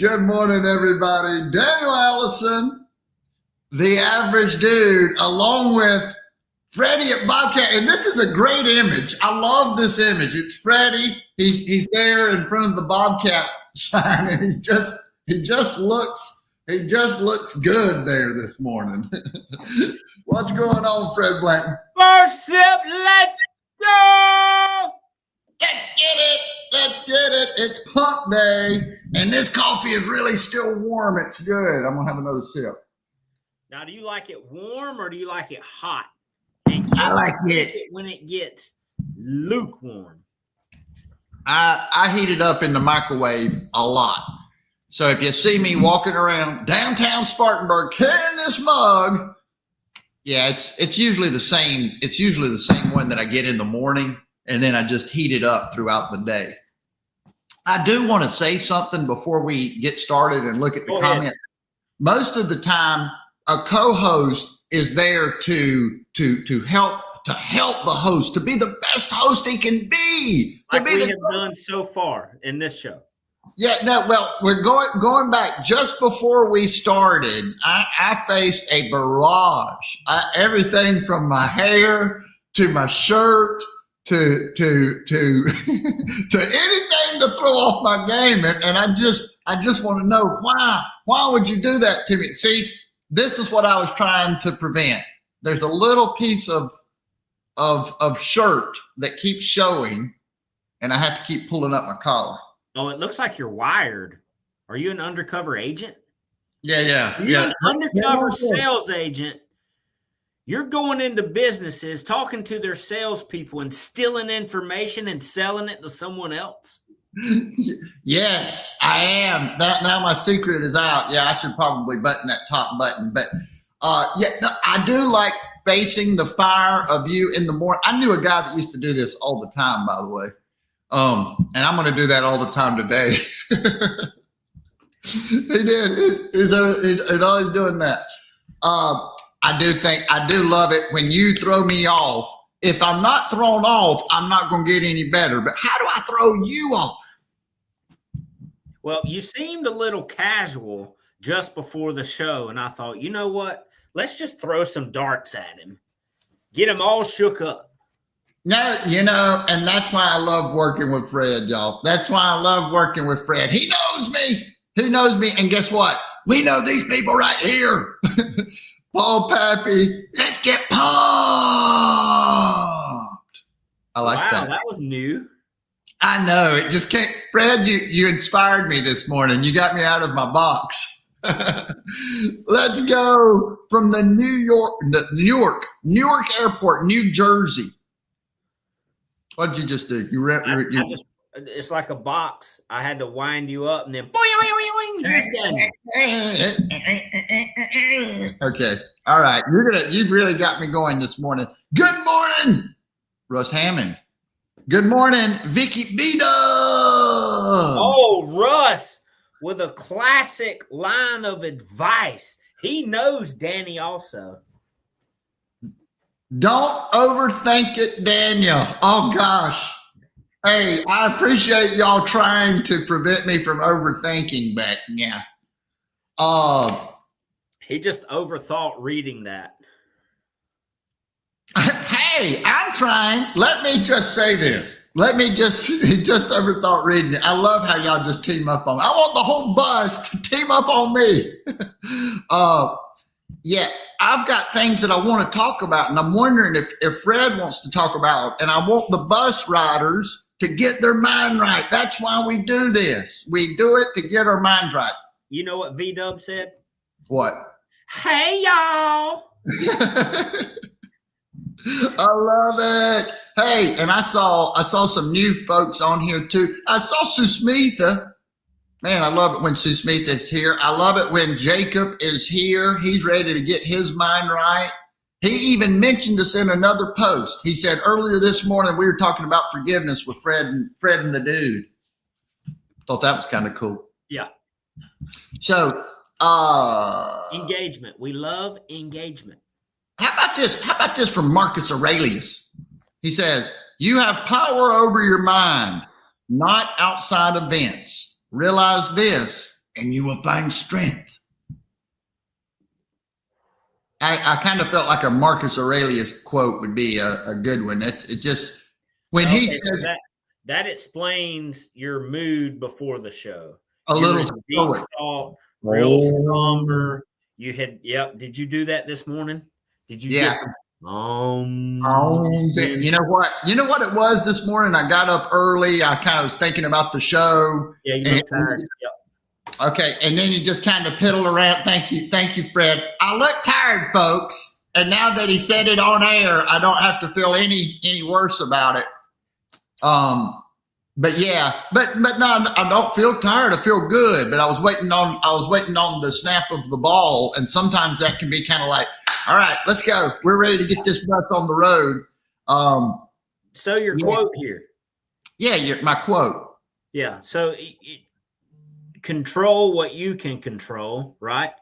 Good morning, everybody. Daniel Allison, the average dude, along with Freddie at Bobcat. And this is a great image. I love this image. It's Freddie. He's there in front of the Bobcat sign, and he just looks good there this morning. What's going on, Fred Blanton? First sip, let's go! Let's get it. It's pump day, and this coffee is really still warm. It's good. I'm going to have another sip. Now, do you like it warm or do you like it hot? I like it when it gets lukewarm. I heat it up in the microwave a lot. So if you see me walking around downtown Spartanburg carrying this mug, yeah, it's usually the same. It's usually the same one that I get in the morning, and then I just heat it up throughout the day. I do want to say something before we get started and look at the comments. Most of the time, a co-host is there to help the host, to be the best host he can be. Like we have done so far in this show. Yeah, no, well, we're going back just before we started. I faced a barrage. Everything from my hair to my shirt to anything to throw off my game, and I just want to know why would you do that to me? See, this is what I was trying to prevent. There's a little piece of shirt that keeps showing, and I have to keep pulling up my collar. Oh, it looks like you're wired. Are you an undercover agent? Yeah. You're an undercover sales agent. You're going into businesses, talking to their salespeople and stealing information and selling it to someone else. Yes, I am. Now my secret is out. Yeah, I should probably button that top button. But I do like facing the fire of you in the morning. I knew a guy that used to do this all the time, by the way. And I'm going to do that all the time today. He did. He's always doing that. I do love it when you throw me off. If I'm not thrown off, I'm not going to get any better. But how do I throw you off? Well, you seemed a little casual just before the show, and I thought, you know what? Let's just throw some darts at him. Get him all shook up. No, and that's why I love working with Fred, y'all. That's why I love working with Fred. He knows me. And guess what? We know these people right here. Paul Pappy, let's get pumped. I like that. Wow, that was new. I know. It just can't. Fred, you inspired me this morning. You got me out of my box. Let's go from the Newark Airport, New Jersey. What did you just do? It's like a box. I had to wind you up and then boing, here's Daniel. Okay. All right. You've really got me going this morning. Good morning, Russ Hammond. Good morning, Vicky Vida. Oh, Russ with a classic line of advice. He knows Danny also. Don't overthink it, Daniel. Oh, gosh. Hey, I appreciate y'all trying to prevent me from overthinking back. Yeah. He just overthought reading that. Hey, I'm trying. Let me just say this. He just overthought reading it. I love how y'all just team up on me. I want the whole bus to team up on me. Yeah, I've got things that I want to talk about, and I'm wondering if Fred wants to talk about, and I want the bus riders to get their mind right. That's why we do this. We do it to get our mind right. You know what V-Dub said? What? Hey, y'all. I love it. Hey, and I saw some new folks on here too. I saw Susmitha. Man, I love it when Susmitha is here. I love it when Jacob is here. He's ready to get his mind right. He even mentioned us in another post. He said earlier this morning we were talking about forgiveness with Fred and the dude. Thought that was kind of cool. Yeah. So engagement. We love engagement. How about this from Marcus Aurelius? He says, you have power over your mind, not outside events. Realize this, and you will find strength. I kind of felt like a Marcus Aurelius quote would be a good one. It just, when he says that explains your mood before the show. a little deep thought, real somber. You had, Did you do that this morning? Did you? Yeah. You know what? You know what it was this morning? I got up early. I kind of was thinking about the show. Yeah, you look tired. Yep. Okay, and then you just kind of piddle around. Thank you, Fred. I look tired, folks. And now that he said it on air, I don't have to feel any worse about it. But yeah, but no, I don't feel tired. I feel good. But I was waiting on the snap of the ball, and sometimes that can be kind of like, all right, let's go. We're ready to get this bus on the road. So your quote here. Yeah, my quote. Yeah. So control what you can control, right?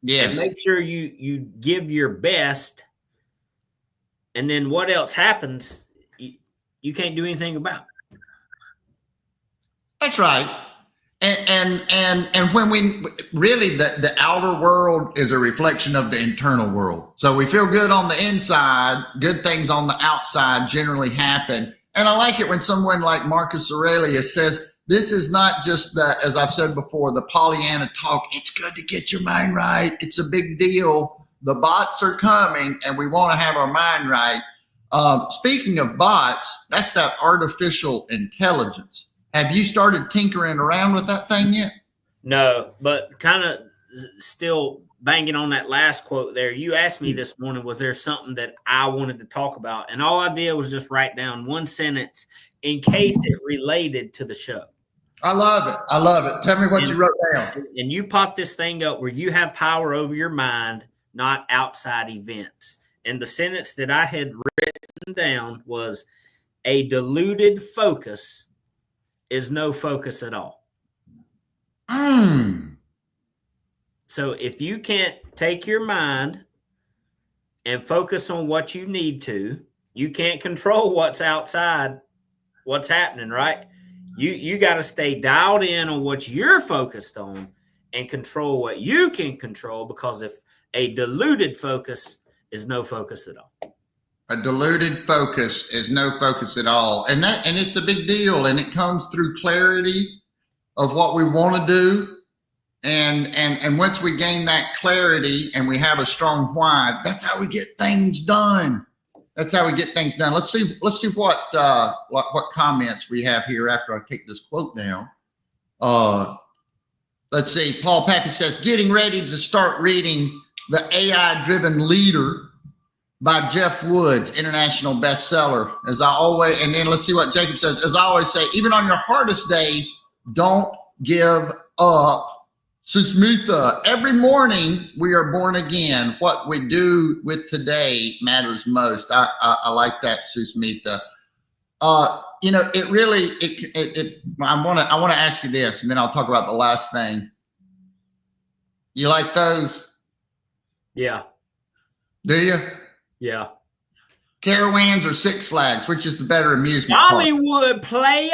Yes. And make sure you give your best, and then what else happens, you can't do anything about. That's right. And when we really, the outer world is a reflection of the internal world. So we feel good on the inside, good things on the outside generally happen. And I like it when someone like Marcus Aurelius says, this is not just the, as I've said before, the Pollyanna talk. It's good to get your mind right. It's a big deal. The bots are coming and we want to have our mind right. Speaking of bots, that's that artificial intelligence. Have you started tinkering around with that thing yet? No, but kind of still banging on that last quote there. You asked me this morning, was there something that I wanted to talk about? And all I did was just write down one sentence in case it related to the show. I love it. Tell me what you wrote down. And you pop this thing up where you have power over your mind, not outside events. And the sentence that I had written down was, a deluded focus is no focus at all. So if you can't take your mind and focus on what you need to, you can't control what's outside, what's happening, right? You got to stay dialed in on what you're focused on and control what you can control, because if a deluded focus is no focus at all. A deluded focus is no focus at all. And it's a big deal. And it comes through clarity of what we want to do. And once we gain that clarity and we have a strong why, that's how we get things done. Let's see what comments we have here after I take this quote down. Let's see. Paul Pappy says, getting ready to start reading The AI-Driven Leader by Jeff Woods, international bestseller. As I always, and then let's see what Jacob says. As I always say, even on your hardest days, don't give up. Susmitha, every morning we are born again. What we do with today matters most. I like that, Susmitha. It really, I want to ask you this, and then I'll talk about the last thing. You like those? Yeah. Do you? Yeah. Caravans or Six Flags? Which is the better amusement Dollywood, player.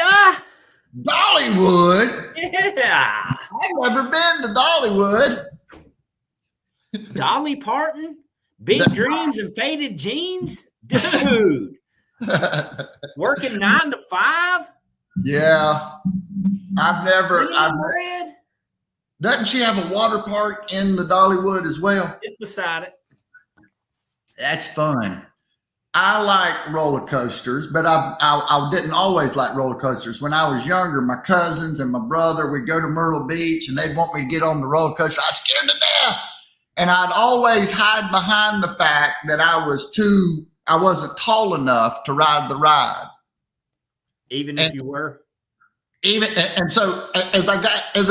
Dollywood? Yeah. I've never been to Dollywood. Dolly Parton? Big dreams and faded jeans? Dude. Working 9 to 5? Yeah. I've never. Bread? Doesn't she have a water park in the Dollywood as well? It's beside it. That's fun. I like roller coasters, but I didn't always like roller coasters. When I was younger, my cousins and my brother would go to Myrtle Beach and they'd want me to get on the roller coaster. I was scared to death. And I'd always hide behind the fact that I wasn't tall enough to ride the ride. Even if you were? And so as I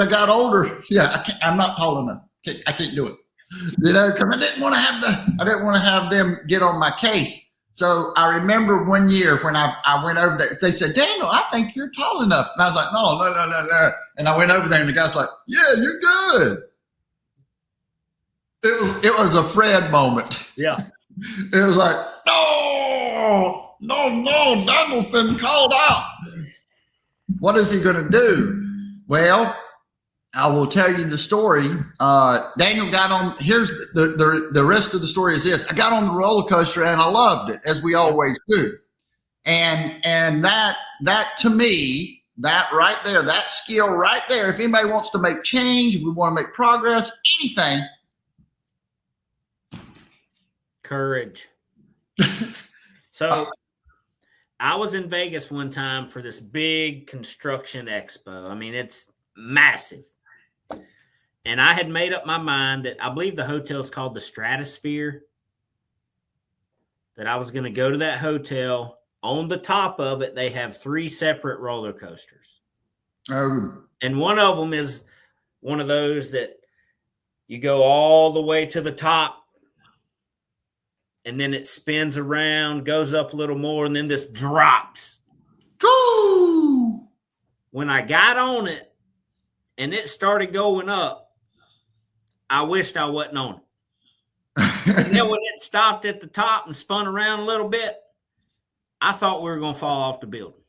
got older, I'm not tall enough. I can't do it. Because I didn't want to have them get on my case. So I remember one year when I went over there, they said, Daniel, I think you're tall enough. And I was like, no. And I went over there and the guy's like, yeah, you're good. It was a Fred moment. Yeah. It was like, no, Daniel's been called out. What is he going to do? Well, I will tell you the story. Daniel got on. Here's the rest of the story is this. I got on the roller coaster and I loved it, as we always do. And that to me, that right there, that skill right there, if anybody wants to make change, if we want to make progress, anything. Courage. So I was in Vegas one time for this big construction expo. I mean, it's massive. And I had made up my mind that I believe the hotel is called the Stratosphere, that I was going to go to that hotel. On the top of it, they have 3 separate roller coasters. Oh. And one of them is one of those that you go all the way to the top, and then it spins around, goes up a little more, and then this drops. Go! When I got on it and it started going up, I wished I wasn't on it. And then when it stopped at the top and spun around a little bit, I thought we were going to fall off the building.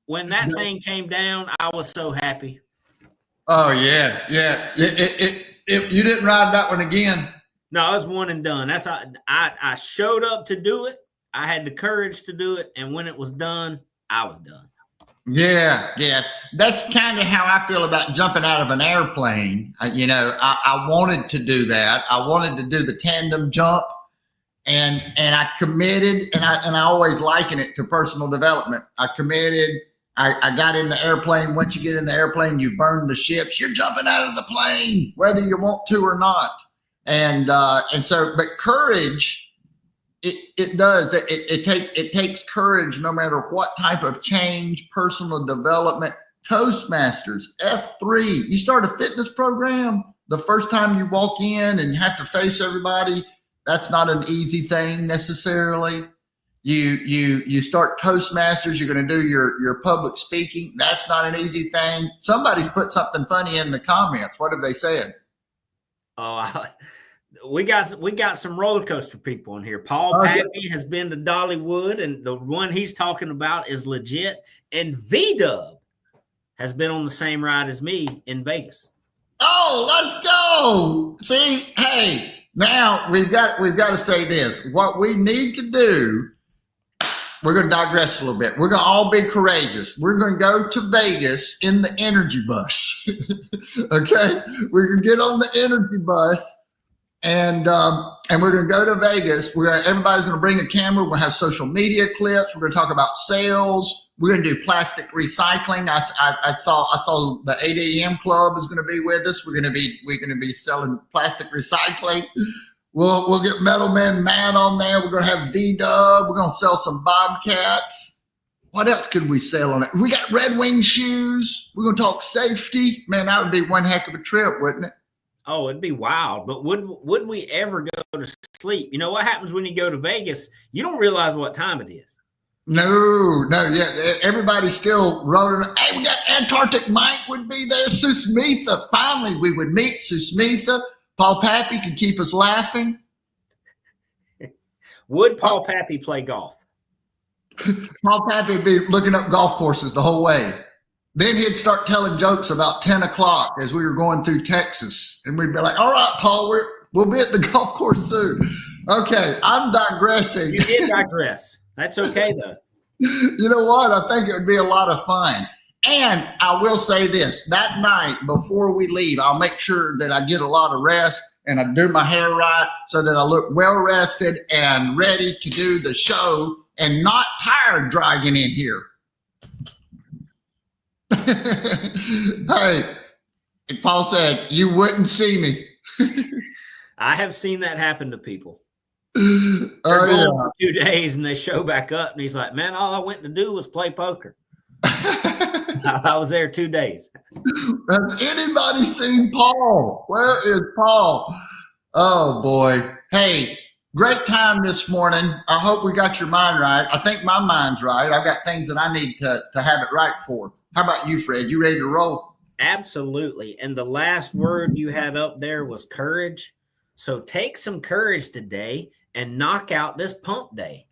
When that thing came down, I was so happy. Oh, yeah. You didn't ride that one again? No, it was one and done. That's I showed up to do it. I had the courage to do it. And when it was done, I was done. Yeah. That's kind of how I feel about jumping out of an airplane. I wanted to do that. I wanted to do the tandem jump, and I committed, and I always liken it to personal development. I committed. I got in the airplane. Once you get in the airplane, you've burned the ships. You're jumping out of the plane, whether you want to or not. And so, but courage. It does. It takes courage no matter what type of change, personal development. Toastmasters, F3. You start a fitness program, the first time you walk in and you have to face everybody, that's not an easy thing necessarily. You start Toastmasters, you're going to do your public speaking. That's not an easy thing. Somebody's put something funny in the comments. What have they said? Oh, we got some roller coaster people in here. Paul Pappy has been to Dollywood, and the one he's talking about is legit. And V-Dub has been on the same ride as me in Vegas. Oh, let's go. See, hey, now we've got to say this. What we need to do, we're going to digress a little bit. We're going to all be courageous. We're going to go to Vegas in the energy bus. Okay? We're going to get on the energy bus. And we're going to go to Vegas. Everybody's going to bring a camera. We're going to have social media clips. We're going to talk about sales. We're going to do plastic recycling. I saw the 8 a.m. club is going to be with us. We're going to be selling plastic recycling. We'll get Metal Man Matt on there. We're going to have V-Dub. We're going to sell some Bobcats. What else could we sell on it? We got Red Wing shoes. We're going to talk safety. Man, that would be one heck of a trip, wouldn't it? Oh, it'd be wild. But would we ever go to sleep? You know what happens when you go to Vegas? You don't realize what time it is. No. Yeah, everybody's still rolling. Hey, we got Antarctic Mike would be there. Susmitha. Finally, we would meet Susmitha. Paul Pappy could keep us laughing. Would Paul Pappy play golf? Paul Pappy would be looking up golf courses the whole way. Then he'd start telling jokes about 10 o'clock as we were going through Texas. And we'd be like, all right, Paul, we'll be at the golf course soon. Okay, I'm digressing. You did digress. That's okay, though. You know what? I think it would be a lot of fun. And I will say this, that night before we leave, I'll make sure that I get a lot of rest and I do my hair right so that I look well rested and ready to do the show and not tired dragging in here. Hey, Paul said, you wouldn't see me. I have seen that happen to people. Oh, They're gone for 2 days and they show back up and he's like, man, all I went to do was play poker. I was there 2 days. Has anybody seen Paul? Where is Paul? Oh, boy. Hey, great time this morning. I hope we got your mind right. I think my mind's right. I've got things that I need to have it right for. How about you, Fred? You ready to roll? Absolutely. And the last word you had up there was courage. So take some courage today and knock out this pump day.